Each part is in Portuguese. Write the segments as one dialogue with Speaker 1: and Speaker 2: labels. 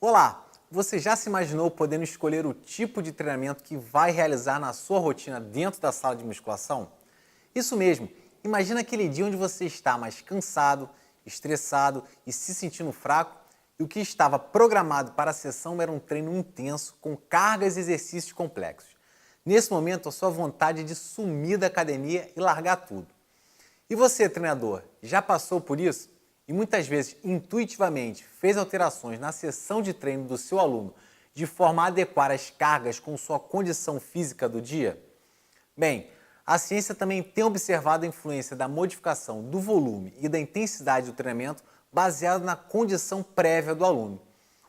Speaker 1: Olá! Você já se imaginou podendo escolher o tipo de treinamento que vai realizar na sua rotina dentro da sala de musculação? Isso mesmo! Imagina aquele dia onde você está mais cansado, estressado e se sentindo fraco, e o que estava programado para a sessão era um treino intenso, com cargas e exercícios complexos. Nesse momento, a sua vontade é de sumir da academia e largar tudo. E você, treinador, já passou por isso? E muitas vezes, intuitivamente, fez alterações na sessão de treino do seu aluno de forma a adequar as cargas com sua condição física do dia? Bem, a ciência também tem observado a influência da modificação do volume e da intensidade do treinamento baseado na condição prévia do aluno.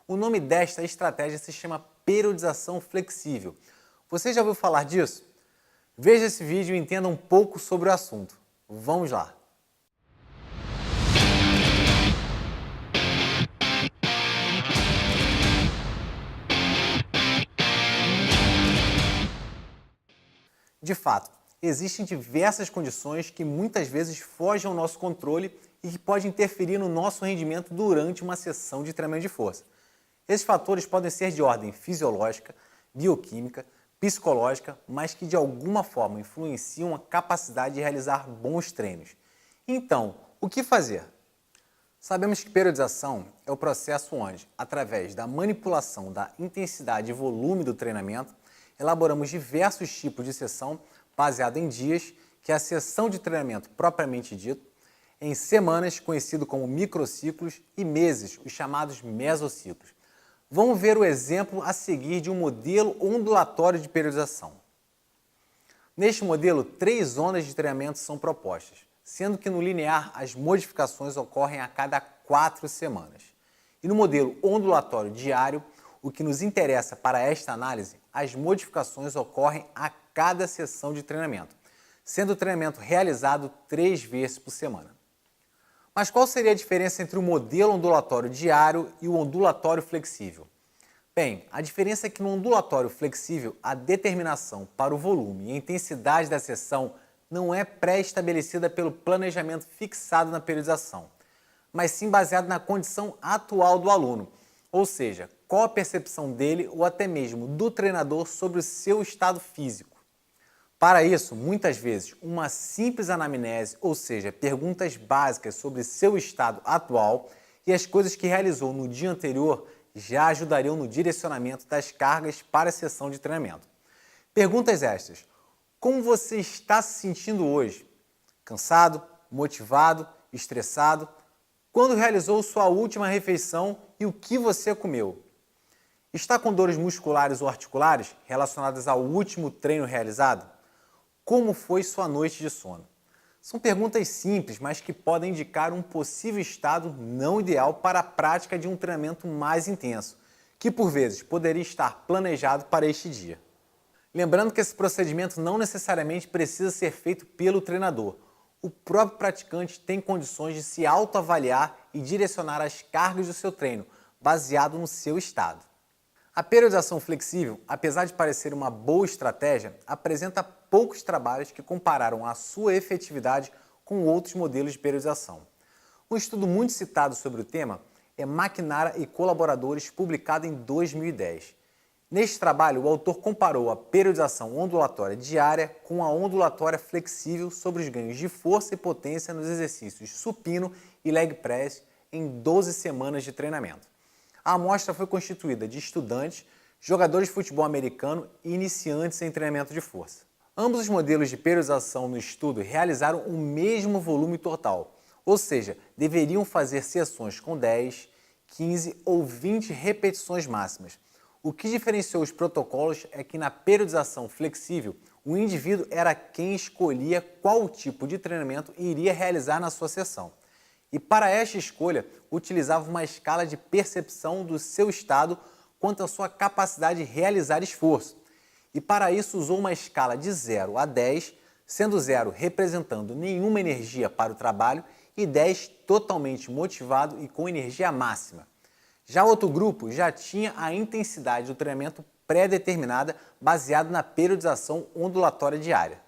Speaker 1: O nome desta estratégia se chama periodização flexível. Você já ouviu falar disso? Veja esse vídeo e entenda um pouco sobre o assunto. Vamos lá! De fato, existem diversas condições que muitas vezes fogem ao nosso controle e que podem interferir no nosso rendimento durante uma sessão de treinamento de força. Esses fatores podem ser de ordem fisiológica, bioquímica, psicológica, mas que de alguma forma influenciam a capacidade de realizar bons treinos. Então, o que fazer? Sabemos que periodização é o processo onde, através da manipulação da intensidade e volume do treinamento, elaboramos diversos tipos de sessão baseado em dias, que é a sessão de treinamento propriamente dito, em semanas, conhecido como microciclos, e meses, os chamados mesociclos. Vamos ver o exemplo a seguir de um modelo ondulatório de periodização. Neste modelo, 3 zonas de treinamento são propostas, sendo que no linear as modificações ocorrem a cada 4 semanas. E no modelo ondulatório diário, o que nos interessa para esta análise, as modificações ocorrem a cada sessão de treinamento, sendo o treinamento realizado 3 vezes por semana. Mas qual seria a diferença entre o modelo ondulatório diário e o ondulatório flexível? Bem, a diferença é que no ondulatório flexível, a determinação para o volume e a intensidade da sessão não é pré-estabelecida pelo planejamento fixado na periodização, mas sim baseado na condição atual do aluno, ou seja, qual a percepção dele ou até mesmo do treinador sobre o seu estado físico. Para isso, muitas vezes, uma simples anamnese, ou seja, perguntas básicas sobre seu estado atual e as coisas que realizou no dia anterior já ajudariam no direcionamento das cargas para a sessão de treinamento. Perguntas estas: como você está se sentindo hoje? Cansado? Motivado? Estressado? Quando realizou sua última refeição e o que você comeu? Está com dores musculares ou articulares relacionadas ao último treino realizado? Como foi sua noite de sono? São perguntas simples, mas que podem indicar um possível estado não ideal para a prática de um treinamento mais intenso, que por vezes poderia estar planejado para este dia. Lembrando que esse procedimento não necessariamente precisa ser feito pelo treinador. O próprio praticante tem condições de se autoavaliar e direcionar as cargas do seu treino, baseado no seu estado. A periodização flexível, apesar de parecer uma boa estratégia, apresenta poucos trabalhos que compararam a sua efetividade com outros modelos de periodização. Um estudo muito citado sobre o tema é McNamara e colaboradores, publicado em 2010. Neste trabalho, o autor comparou a periodização ondulatória diária com a ondulatória flexível sobre os ganhos de força e potência nos exercícios supino e leg press em 12 semanas de treinamento. A amostra foi constituída de estudantes, jogadores de futebol americano e iniciantes em treinamento de força. Ambos os modelos de periodização no estudo realizaram o mesmo volume total, ou seja, deveriam fazer sessões com 10, 15 ou 20 repetições máximas. O que diferenciou os protocolos é que na periodização flexível, o indivíduo era quem escolhia qual tipo de treinamento iria realizar na sua sessão. E para esta escolha, utilizava uma escala de percepção do seu estado quanto à sua capacidade de realizar esforço. E para isso usou uma escala de 0 a 10, sendo 0 representando nenhuma energia para o trabalho e 10 totalmente motivado e com energia máxima. Já outro grupo já tinha a intensidade do treinamento pré-determinada baseada na periodização ondulatória diária.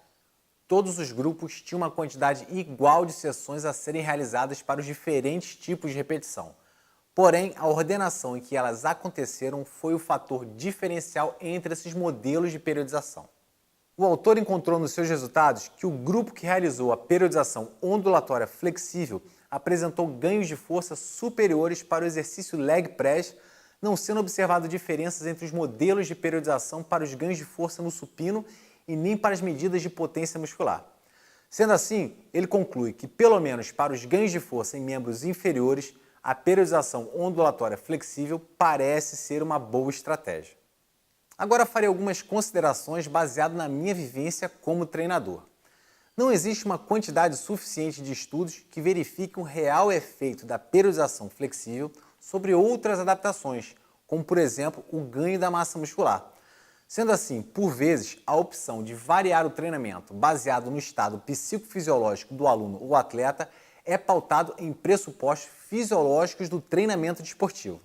Speaker 1: Todos os grupos tinham uma quantidade igual de sessões a serem realizadas para os diferentes tipos de repetição. Porém, a ordenação em que elas aconteceram foi o fator diferencial entre esses modelos de periodização. O autor encontrou nos seus resultados que o grupo que realizou a periodização ondulatória flexível apresentou ganhos de força superiores para o exercício leg press, não sendo observado diferenças entre os modelos de periodização para os ganhos de força no supino e nem para as medidas de potência muscular. Sendo assim, ele conclui que, pelo menos para os ganhos de força em membros inferiores, a periodização ondulatória flexível parece ser uma boa estratégia. Agora farei algumas considerações baseadas na minha vivência como treinador. Não existe uma quantidade suficiente de estudos que verifiquem o real efeito da periodização flexível sobre outras adaptações, como por exemplo o ganho da massa muscular. Sendo assim, por vezes, a opção de variar o treinamento baseado no estado psicofisiológico do aluno ou atleta é pautado em pressupostos fisiológicos do treinamento desportivo.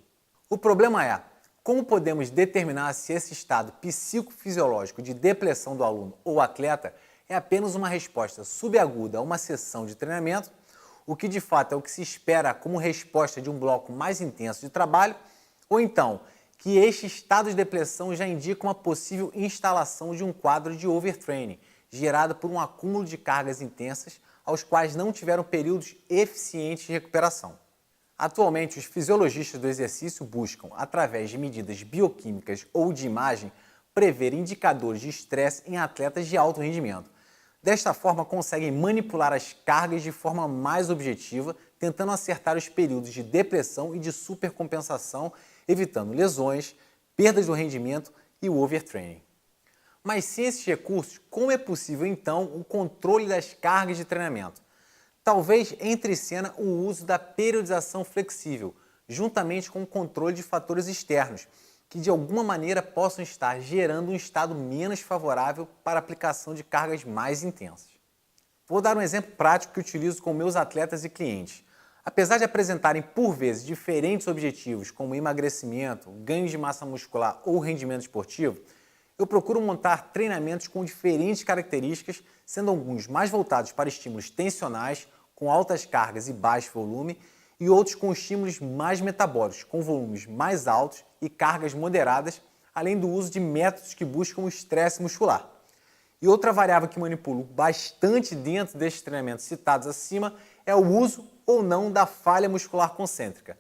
Speaker 1: O problema é, como podemos determinar se esse estado psicofisiológico de depressão do aluno ou atleta é apenas uma resposta subaguda a uma sessão de treinamento, o que de fato é o que se espera como resposta de um bloco mais intenso de trabalho, ou então que este estado de depressão já indica uma possível instalação de um quadro de overtraining, gerado por um acúmulo de cargas intensas aos quais não tiveram períodos eficientes de recuperação. Atualmente, os fisiologistas do exercício buscam, através de medidas bioquímicas ou de imagem, prever indicadores de estresse em atletas de alto rendimento. Desta forma, conseguem manipular as cargas de forma mais objetiva, tentando acertar os períodos de depressão e de supercompensação, evitando lesões, perdas do rendimento e o overtraining. Mas sem esses recursos, como é possível então o controle das cargas de treinamento? Talvez entre em cena o uso da periodização flexível, juntamente com o controle de fatores externos, que de alguma maneira possam estar gerando um estado menos favorável para a aplicação de cargas mais intensas. Vou dar um exemplo prático que utilizo com meus atletas e clientes. Apesar de apresentarem por vezes diferentes objetivos, como emagrecimento, ganho de massa muscular ou rendimento esportivo, eu procuro montar treinamentos com diferentes características, sendo alguns mais voltados para estímulos tensionais, com altas cargas e baixo volume, e outros com estímulos mais metabólicos, com volumes mais altos e cargas moderadas, além do uso de métodos que buscam o estresse muscular. E outra variável que manipulo bastante dentro destes treinamentos citados acima é o uso ou não da falha muscular concêntrica.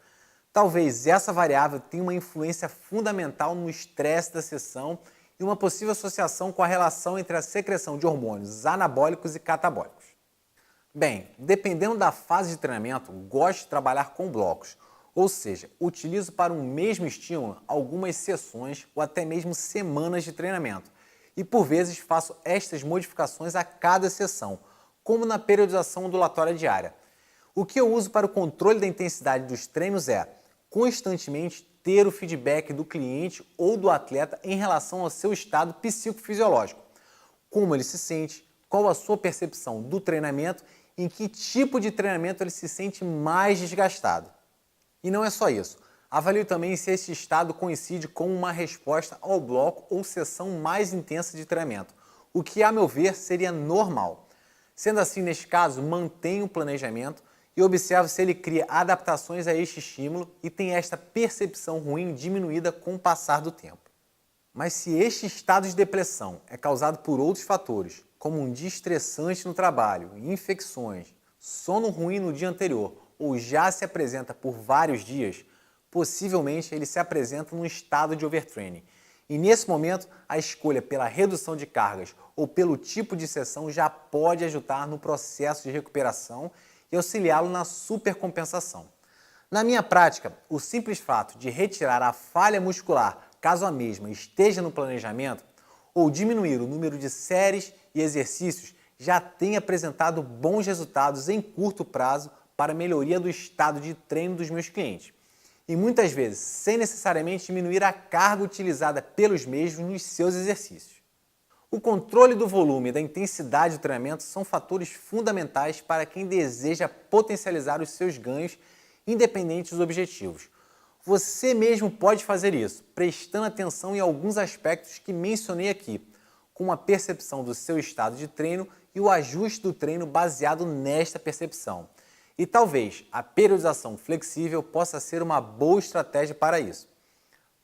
Speaker 1: Talvez essa variável tenha uma influência fundamental no estresse da sessão e uma possível associação com a relação entre a secreção de hormônios anabólicos e catabólicos. Bem, dependendo da fase de treinamento, gosto de trabalhar com blocos, ou seja, utilizo para um mesmo estímulo algumas sessões ou até mesmo semanas de treinamento, e por vezes faço estas modificações a cada sessão, como na periodização ondulatória diária. O que eu uso para o controle da intensidade dos treinos é, constantemente, ter o feedback do cliente ou do atleta em relação ao seu estado psicofisiológico. Como ele se sente, qual a sua percepção do treinamento e em que tipo de treinamento ele se sente mais desgastado. E não é só isso. Avalio também se esse estado coincide com uma resposta ao bloco ou sessão mais intensa de treinamento, o que, a meu ver, seria normal. Sendo assim, neste caso, mantenho o planejamento e observo se ele cria adaptações a este estímulo e tem esta percepção ruim diminuída com o passar do tempo. Mas se este estado de depressão é causado por outros fatores, como um dia estressante no trabalho, infecções, sono ruim no dia anterior ou já se apresenta por vários dias, possivelmente ele se apresenta num estado de overtraining. E nesse momento, a escolha pela redução de cargas ou pelo tipo de sessão já pode ajudar no processo de recuperação e auxiliá-lo na supercompensação. Na minha prática, o simples fato de retirar a falha muscular, caso a mesma esteja no planejamento, ou diminuir o número de séries e exercícios, já tem apresentado bons resultados em curto prazo para a melhoria do estado de treino dos meus clientes. E muitas vezes, sem necessariamente diminuir a carga utilizada pelos mesmos nos seus exercícios. O controle do volume e da intensidade do treinamento são fatores fundamentais para quem deseja potencializar os seus ganhos, independente dos objetivos. Você mesmo pode fazer isso, prestando atenção em alguns aspectos que mencionei aqui, com a percepção do seu estado de treino e o ajuste do treino baseado nesta percepção. E talvez a periodização flexível possa ser uma boa estratégia para isso.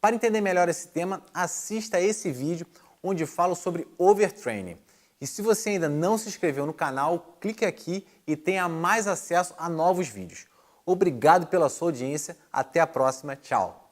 Speaker 1: Para entender melhor esse tema, assista a esse vídeo onde falo sobre overtraining. E se você ainda não se inscreveu no canal, clique aqui e tenha mais acesso a novos vídeos. Obrigado pela sua audiência, até a próxima, tchau!